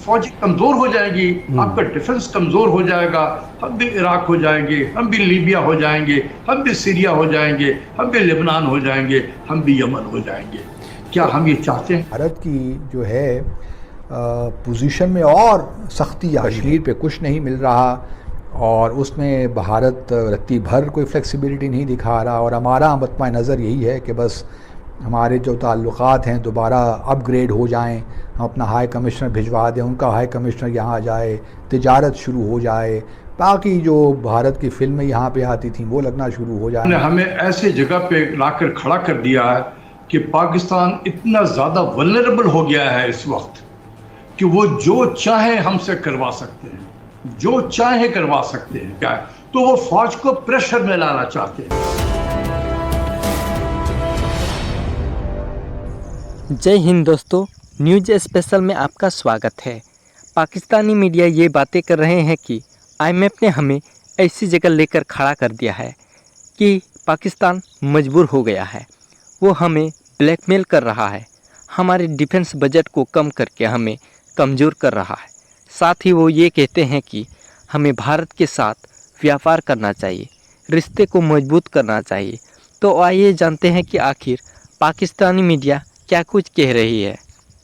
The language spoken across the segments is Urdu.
فوجی کمزور ہو جائیں گی، آپ کا ڈیفنس کمزور ہو جائے گا، ہم بھی عراق ہو جائیں گے، ہم بھی لیبیا ہو جائیں گے، ہم بھی سیریا ہو جائیں گے، ہم بھی لبنان ہو جائیں گے، ہم بھی یمن ہو جائیں گے۔ کیا ہم یہ چاہتے ہیں؟ بھارت کی جو ہے پوزیشن میں اور سختی آئی ہے، کشمیر پہ کچھ نہیں مل رہا، اور اس میں بھارت رتی بھر کوئی فلیکسیبلٹی نہیں دکھا رہا، اور ہمارا مطمع نظر یہی ہے کہ بس ہمارے جو تعلقات ہیں دوبارہ اپ گریڈ ہو جائیں، ہم اپنا ہائی کمشنر بھجوا دیں، ان کا ہائی کمشنر یہاں جائے، تجارت شروع ہو جائے، باقی جو بھارت کی فلمیں یہاں پہ آتی تھیں وہ لگنا شروع ہو جائیں۔ ہمیں ایسے جگہ پہ لا کر کھڑا کر دیا ہے کہ پاکستان اتنا زیادہ ولنریبل ہو گیا ہے اس وقت کہ وہ جو چاہیں ہم سے کروا سکتے ہیں، جو چاہیں کروا سکتے ہیں۔ کیا ہے تو وہ فوج کو پریشر میں لانا چاہتے ہیں۔ جے ہند دوستو، نیوز اسپیشل میں آپ کا سواگت ہے۔ پاکستانی میڈیا یہ باتیں کر رہے ہیں کہ IMF نے ہمیں ایسی جگہ لے کر کھڑا کر دیا ہے کہ پاکستان مجبور ہو گیا ہے، وہ ہمیں بلیک میل کر رہا ہے، ہمارے ڈیفنس بجٹ کو کم کر کے ہمیں کمزور کر رہا ہے۔ ساتھ ہی وہ یہ کہتے ہیں کہ ہمیں بھارت کے ساتھ ویاپار کرنا چاہیے، رشتے کو مضبوط کرنا چاہیے۔ تو آئیے جانتے ہیں کہ آخر پاکستانی میڈیا کیا کچھ کہہ رہی ہے۔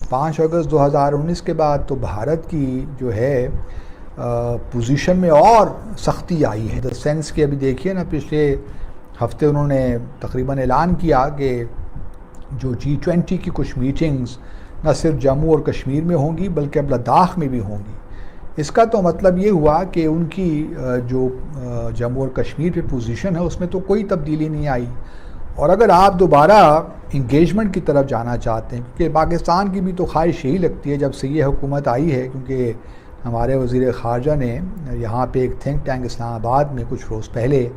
5 اگست 2019 کے بعد تو بھارت کی جو ہے پوزیشن میں اور سختی آئی ہے، سینس کہ ابھی دیکھیے نا، پچھلے ہفتے انہوں نے تقریباً اعلان کیا کہ جو G20 کی کچھ میٹنگز نہ صرف جموں اور کشمیر میں ہوں گی بلکہ اب لداخ میں بھی ہوں گی۔ اس کا تو مطلب یہ ہوا کہ ان کی جو جموں اور کشمیر پہ پوزیشن ہے اس میں تو کوئی تبدیلی نہیں آئی، اور اگر آپ دوبارہ انگیجمنٹ کی طرف جانا چاہتے ہیں، کیونکہ پاکستان کی بھی تو خواہش یہی لگتی ہے جب سے یہ حکومت آئی ہے، کیونکہ ہمارے وزیر خارجہ نے یہاں پہ ایک تھنک ٹینک اسلام آباد میں کچھ روز پہلے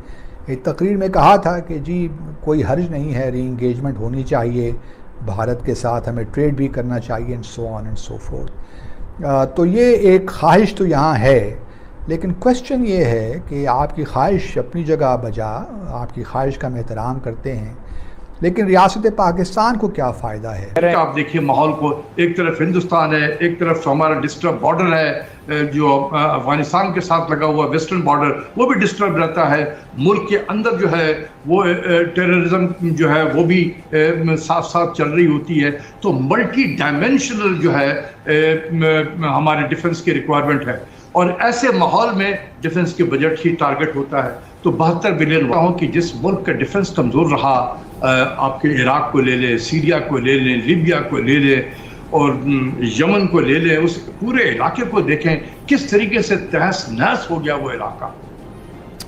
ایک تقریر میں کہا تھا کہ جی کوئی حرج نہیں ہے، ری انگیجمنٹ ہونی چاہیے بھارت کے ساتھ، ہمیں ٹریڈ بھی کرنا چاہیے and so on and so forth. تو یہ ایک خواہش تو یہاں ہے، لیکن کوشچن یہ ہے کہ آپ کی خواہش اپنی جگہ بجا، آپ کی خواہش کا ہم احترام کرتے ہیں، لیکن ریاست پاکستان کو کیا فائدہ ہے؟ آپ دیکھیے ماحول کو، ایک طرف ہندوستان ہے، ایک طرف ہمارا ڈسٹرب بارڈر ہے جو افغانستان کے ساتھ لگا ہوا ویسٹرن بارڈر، وہ بھی ڈسٹرب رہتا ہے۔ ملک کے اندر جو ہے وہ ٹیررزم جو ہے وہ بھی ساتھ ساتھ چل رہی ہوتی ہے۔ تو ملٹی ڈائمینشنل جو ہے ہمارے ڈیفنس کی ریکوائرمنٹ ہے، اور ایسے ماحول میں ڈیفنس کے بجٹ ہی ٹارگٹ ہوتا ہے۔ تو 72 بلین ہوں کہ جس ملک کا ڈیفنس کمزور رہا، آپ کے عراق کو لے لیں، سیریا کو لے لیں، لیبیا کو لے لیں اور یمن کو لے لیں، اس پورے علاقے کو دیکھیں کس طریقے سے تہس نہس ہو گیا وہ علاقہ۔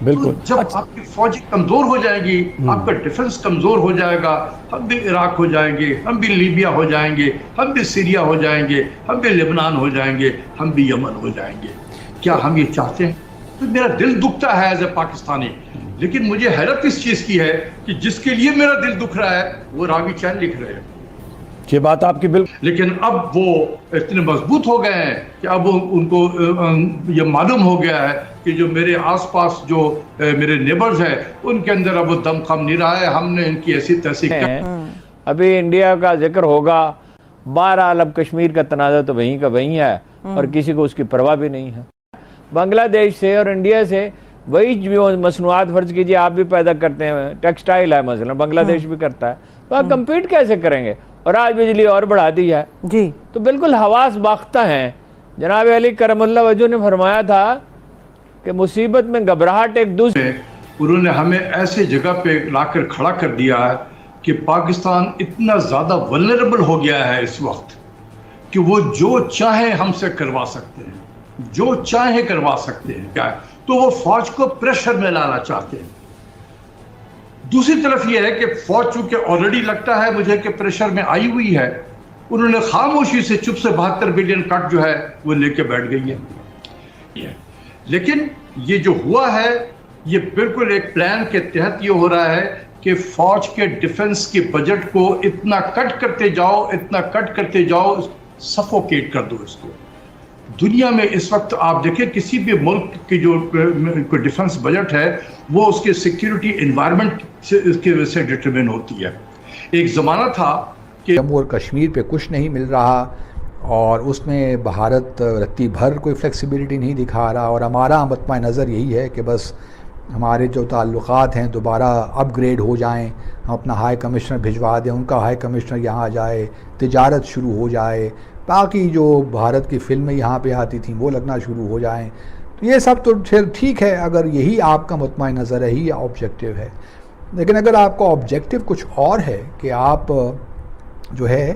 بالکل، جب آپ کی فوجی کمزور ہو جائے گی، آپ کا ڈیفنس کمزور ہو جائے گا، ہم بھی عراق ہو جائیں گے، ہم بھی لیبیا ہو جائیں گے، ہم بھی سیریا ہو جائیں گے، ہم بھی لبنان ہو جائیں گے، ہم بھی یمن ہو جائیں گے۔ کیا ہم یہ چاہتے ہیں؟ تو میرا دل دکھتا ہے ایز اے پاکستانی، لیکن مجھے حیرت اس چیز کی ہے کہ جس کے لیے میرا دل دکھ رہا ہے وہ راوی چین لکھ رہے ہیں۔ یہ بات آپ کی بالکل، لیکن اب وہ اتنے مضبوط ہو گئے ہیں کہ اب ان کو یہ معلوم ہو گیا ہے کہ جو میرے آس پاس جو میرے نیبرز ہیں ان کے اندر اب وہ دم خم نہیں رہا ہے، ہم نے ان کی ایسی تیسی ابھی انڈیا کا ذکر ہوگا، بہرحال اب کشمیر کا تنازع تو وہیں کا وہیں ہے اور کسی کو اس کی پرواہ بھی نہیں ہے۔ بنگلہ دیش سے اور انڈیا سے وہی جو مصنوعات فرض کیجئے آپ بھی پیدا کرتے ہیں، ٹیکسٹائل ہے مثلا، بنگلہ دیش بھی کرتا ہے، تو آپ کمپیٹ کیسے کریں گے؟ اور آج بجلی اور بڑھا دی ہے جی، تو بالکل حواس باختہ ہیں۔ جناب علی کرم اللہ وجہ نے فرمایا تھا کہ مصیبت میں گھبراہٹ ایک دوسرے، انہوں نے ہمیں ایسے جگہ پہ لا کر کھڑا کر دیا ہے کہ پاکستان اتنا زیادہ ولنریبل ہو گیا ہے اس وقت کہ وہ جو چاہیں ہم سے کروا سکتے ہیں، جو چاہیں کروا سکتے ہیں۔ کیا ہے تو وہ فوج کو پریشر میں لانا چاہتے ہیں۔ دوسری طرف یہ ہے کہ فوج چونکہ آلریڈی لگتا ہے مجھے کہ پریشر میں آئی ہوئی ہے، انہوں نے خاموشی سے چپ سے 72 بلین کٹ جو ہے وہ لے کے بیٹھ گئی ہے۔ لیکن یہ جو ہوا ہے یہ بالکل ایک پلان کے تحت یہ ہو رہا ہے کہ فوج کے ڈیفنس کے بجٹ کو اتنا کٹ کرتے جاؤ، اتنا کٹ کرتے جاؤ، سفوکیٹ کر دو اس کو۔ دنیا میں اس وقت آپ دیکھیں کسی بھی ملک کی جو ڈیفنس بجٹ ہے وہ اس کے سیکیورٹی انوائرمنٹ سے اس کی وجہ سے ڈٹرمن ہوتی ہے۔ ایک زمانہ تھا کہ جموں اور کشمیر پہ کچھ نہیں مل رہا، اور اس میں بھارت رتی بھر کوئی فلیکسیبلٹی نہیں دکھا رہا، اور ہمارا مطمع نظر یہی ہے کہ بس ہمارے جو تعلقات ہیں دوبارہ اپ گریڈ ہو جائیں، ہم اپنا ہائی کمشنر بھجوا دیں، ان کا ہائی کمشنر یہاں جائے، تجارت شروع ہو جائے، باقی جو بھارت کی فلمیں یہاں پہ آتی تھیں وہ لگنا شروع ہو جائیں. تو یہ سب تو ٹھیک ہے اگر یہی آپ کا مطمع نظر ہے، یہی آبجیکٹیو ہے. لیکن اگر آپ کا آبجیکٹیو کچھ اور ہے کہ آپ جو ہے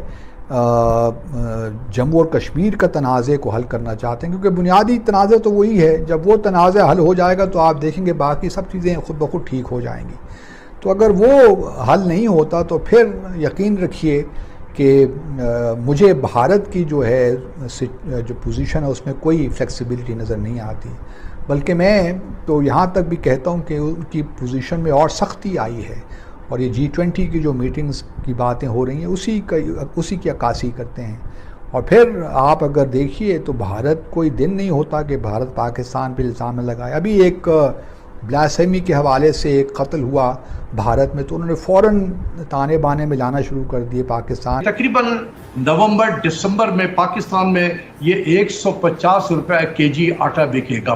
جموں اور کشمیر کا تنازع کو حل کرنا چاہتے ہیں، کیونکہ بنیادی تنازع تو وہی ہے، جب وہ تنازع حل ہو جائے گا تو آپ دیکھیں گے باقی سب چیزیں خود بخود ٹھیک ہو جائیں گی. تو اگر وہ حل نہیں ہوتا تو پھر یقین رکھیے کہ مجھے بھارت کی جو ہے جو پوزیشن ہے اس میں کوئی فلیکسیبلٹی نظر نہیں آتی، بلکہ میں تو یہاں تک بھی کہتا ہوں کہ ان کی پوزیشن میں اور سختی آئی ہے. اور یہ G20 کی جو میٹنگز کی باتیں ہو رہی ہیں اسی کی عکاسی کرتے ہیں. اور پھر آپ اگر دیکھیے تو بھارت کوئی دن نہیں ہوتا کہ بھارت پاکستان پہ الزام نہ لگائے. ابھی ایک بلاسفیمی کے حوالے سے ایک قتل ہوا بھارت میں تو انہوں نے فوراً تانے بانے میں لانا شروع کر دیے پاکستان. تقریباً نومبر دسمبر میں پاکستان میں یہ 150 روپے کے جی آٹا بکے گا.